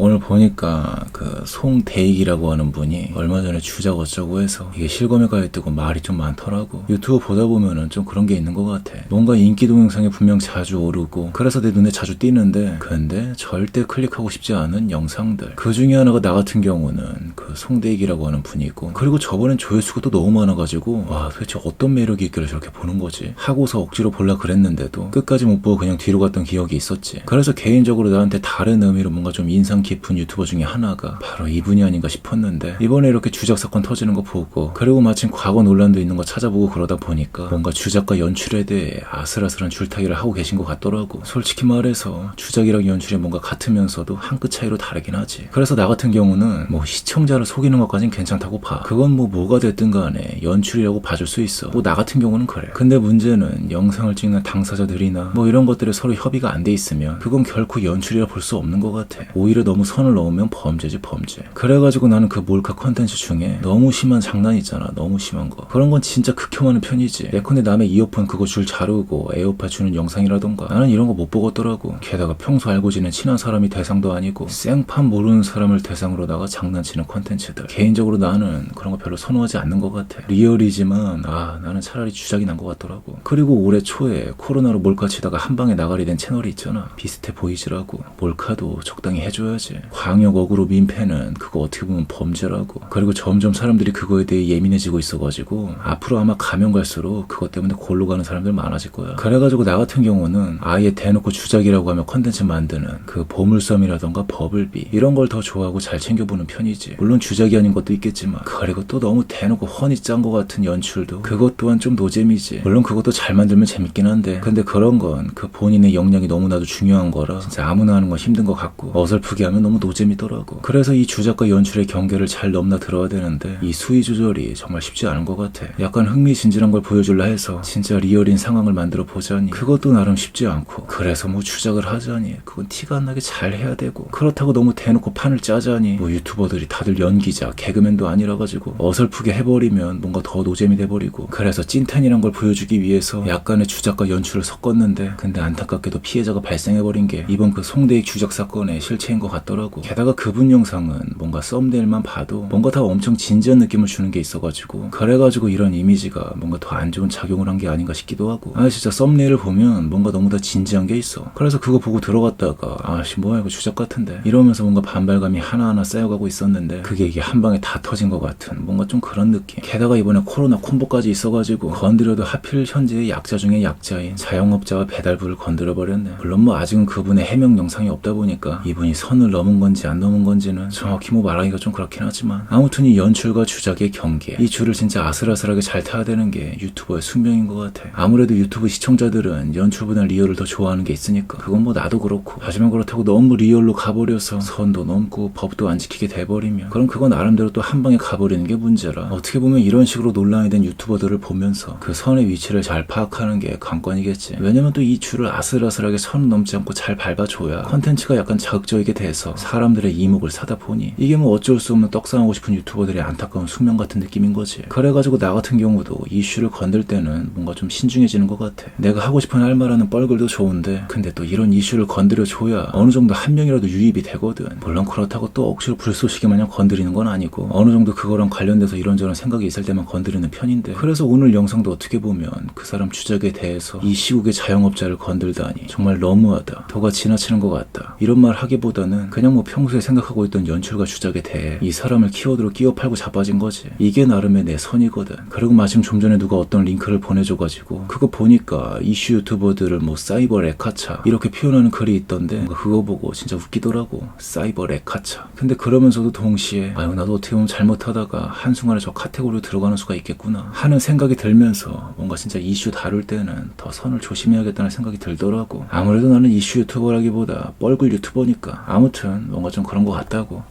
오늘 보니까 그 송대익이라고 하는 분이 얼마 전에 주작 어쩌고 해서 이게 실검에 가입되고 말이 좀 많더라고. 유튜브 보다 보면은 좀 그런 게 있는 것 같아. 뭔가 인기 동영상이 분명 자주 오르고 그래서 내 눈에 자주 띄는데 근데 절대 클릭하고 싶지 않은 영상들. 그 중에 하나가 나 같은 경우는 그 송대익이라고 하는 분이 있고, 그리고 저번엔 조회수가 또 너무 많아가지고 와 도대체 어떤 매력이 있길래 저렇게 보는 거지 하고서 억지로 볼라 그랬는데도 끝까지 못 보고 그냥 뒤로 갔던 기억이 있었지. 그래서 개인적으로 나한테 다른 의미로 뭔가 좀 인상 깊은 유튜버 중에 하나가 바로 이분이 아닌가 싶었는데, 이번에 이렇게 주작 사건 터지는 거 보고 그리고 마침 과거 논란도 있는 거 찾아보고 그러다 보니까 뭔가 주작과 연출에 대해 아슬아슬한 줄타기를 하고 계신 것 같더라고. 솔직히 말해서 주작이랑 연출이 뭔가 같으면서도 한 끗 차이로 다르긴 하지. 그래서 나 같은 경우는 뭐 시청자를 속이는 것까진 괜찮다고 봐. 그건 뭐가 됐든 간에 연출이라고 봐줄 수 있어. 뭐 나 같은 경우는 그래. 근데 문제는 영상을 찍는 당사자들이나 뭐 이런 것들이 서로 협의가 안 돼 있으면 그건 결코 연출이라 볼 수 없는 것 같아. 오히려 너무 선을 넘으면 범죄지, 범죄. 그래가지고 나는 그 몰카 컨텐츠 중에 너무 심한 장난 있잖아. 너무 심한 거. 그런 건 진짜 극혐하는 편이지. 예컨대 남의 이어폰 그거 줄 자르고 에어팟 주는 영상이라던가 나는 이런 거 못 보겠더라고. 게다가 평소 알고 지낸 친한 사람이 대상도 아니고 생판 모르는 사람을 대상으로다가 장난치는 컨텐츠들. 개인적으로 나는 그런 거 별로 선호하지 않는 것 같아. 리얼이지만 나는 차라리 주작이 난 것 같더라고. 그리고 올해 초에 코로나로 몰카 치다가 한 방에 나가리 된 채널이 있잖아. 비슷해 보이지라고. 몰카도 적당히 해줘야지. 광역 어그로 민폐는 그거 어떻게 보면 범죄라고. 그리고 점점 사람들이 그거에 대해 예민해지고 있어가지고 앞으로 아마 가면 갈수록 그것 때문에 골로 가는 사람들 많아질 거야. 그래가지고 나 같은 경우는 아예 대놓고 주작이라고 하면 컨텐츠 만드는 그 보물섬이라던가 버블비 이런 걸 더 좋아하고 잘 챙겨보는 편이지. 물론 주작이 아닌 것도 있겠지만, 그리고 또 너무 대놓고 훤히 짠 것 같은 연출도 그것 또한 좀 노잼이지. 물론 그것도 잘 만들면 재밌긴 한데 근데 그런 건 그 본인의 역량이 너무나도 중요한 거라 진짜 아무나 하는 건 힘든 것 같고 어설프게 하면 너무 노잼이더라고. 그래서 이 주작과 연출의 경계를 잘 넘나 들어야 되는데 이 수위 조절이 정말 쉽지 않은 것 같아. 약간 흥미진진한 걸 보여줄라 해서 진짜 리얼인 상황을 만들어 보자니 그것도 나름 쉽지 않고, 그래서 뭐 주작을 하자니 그건 티가 안 나게 잘 해야 되고, 그렇다고 너무 대놓고 판을 짜자니 뭐 유튜버들이 다들 연기자 개그맨도 아니라 가지고 어설프게 해버리면 뭔가 더 노잼이 돼버리고. 그래서 찐텐이란 걸 보여주기 위해서 약간의 주작과 연출을 섞었는데 근데 안타깝게도 피해자가 발생해버린 게 이번 그 송대익 주작 사건의 실체인 것 같더라고. 게다가 그분 영상은 뭔가 썸네일만 봐도 뭔가 다 엄청 진지한 느낌을 주는 게 있어가지고 그래가지고 이런 이미지가 뭔가 더 안 좋은 작용을 한 게 아닌가 싶기도 하고. 진짜 썸네일을 보면 뭔가 너무 다 진지한 게 있어. 그래서 그거 보고 들어갔다가 뭐야 이거 주작 같은데 이러면서 뭔가 반발감이 하나하나 쌓여가고 있었는데 그게 이게 한 방에 다 터진 것 같은 뭔가 좀 그런 느낌. 게다가 이번에 코로나 콤보까지 있어가지고 건드려도 하필 현재의 약자 중에 약자인 자영업자와 배달부를 건드려버렸네. 물론 뭐 아직은 그분의 해명 영상이 없다 보니까 이분이 선을 넘은 건지 안 넘은 건지는 정확히 뭐 말하기가 좀 그렇긴 하지만, 아무튼 이 연출과 주작의 경계, 이 줄을 진짜 아슬아슬하게 잘 타야 되는 게 유튜버의 숙명인 것 같아. 아무래도 유튜브 시청자들은 연출보다 리얼을 더 좋아하는 게 있으니까. 그건 뭐 나도 그렇고. 하지만 그렇다고 너무 리얼로 가버려서 선도 넘고 법도 안 지키게 돼버리면 그럼 그거 나름대로 또 한 방에 가버리는 게 문제라. 어떻게 보면 이런 식으로 논란이 된 유튜버들을 보면서 그 선의 위치를 잘 파악하는 게 관건이겠지. 왜냐면 또 이 줄을 아슬아슬하게 선 넘지 않고 잘 밟아줘야 컨텐츠가 약간 자극적이게 돼서 사람들의 이목을 사다 보니 이게 뭐 어쩔 수 없는 떡상하고 싶은 유튜버들의 안타까운 숙명 같은 느낌인 거지. 그래가지고 나 같은 경우도 이슈를 건들 때는 뭔가 좀 신중해지는 것 같아. 내가 하고 싶은 할 말하는 뻘글도 좋은데 근데 또 이런 이슈를 건드려줘야 어느 정도 한 명이라도 유입이 되거든. 물론 그렇다고 또 억지로 불쏘시개 마냥 건드리는 건 아니고 어느 정도 그거랑 관련돼서 이런저런 생각이 있을 때만 건드리는 편인데, 그래서 오늘 영상도 어떻게 보면 그 사람 주작에 대해서 이 시국의 자영업자를 건들다니 정말 너무하다, 도가 지나치는 것 같다 이런 말 하기보다는 그냥 뭐 평소에 생각하고 있던 연출과 주작에 대해 이 사람을 키워드로 끼워 팔고 자빠진 거지. 이게 나름의 내 선이거든. 그리고 마침 좀 전에 누가 어떤 링크를 보내줘가지고 그거 보니까 이슈 유튜버들을 뭐 사이버 레카차 이렇게 표현하는 글이 있던데 그거 보고 진짜 웃기더라고. 사이버 레카차. 근데 그러면서도 동시에 나도 어떻게 보면 잘못하다가 한순간에 저 카테고리로 들어가는 수가 있겠구나 하는 생각이 들면서 뭔가 진짜 이슈 다룰 때는 더 선을 조심해야겠다는 생각이 들더라고. 아무래도 나는 이슈 유튜버라기보다 뻘글 유튜버니까. 아무튼 뭔가 좀 그런 것 같다고.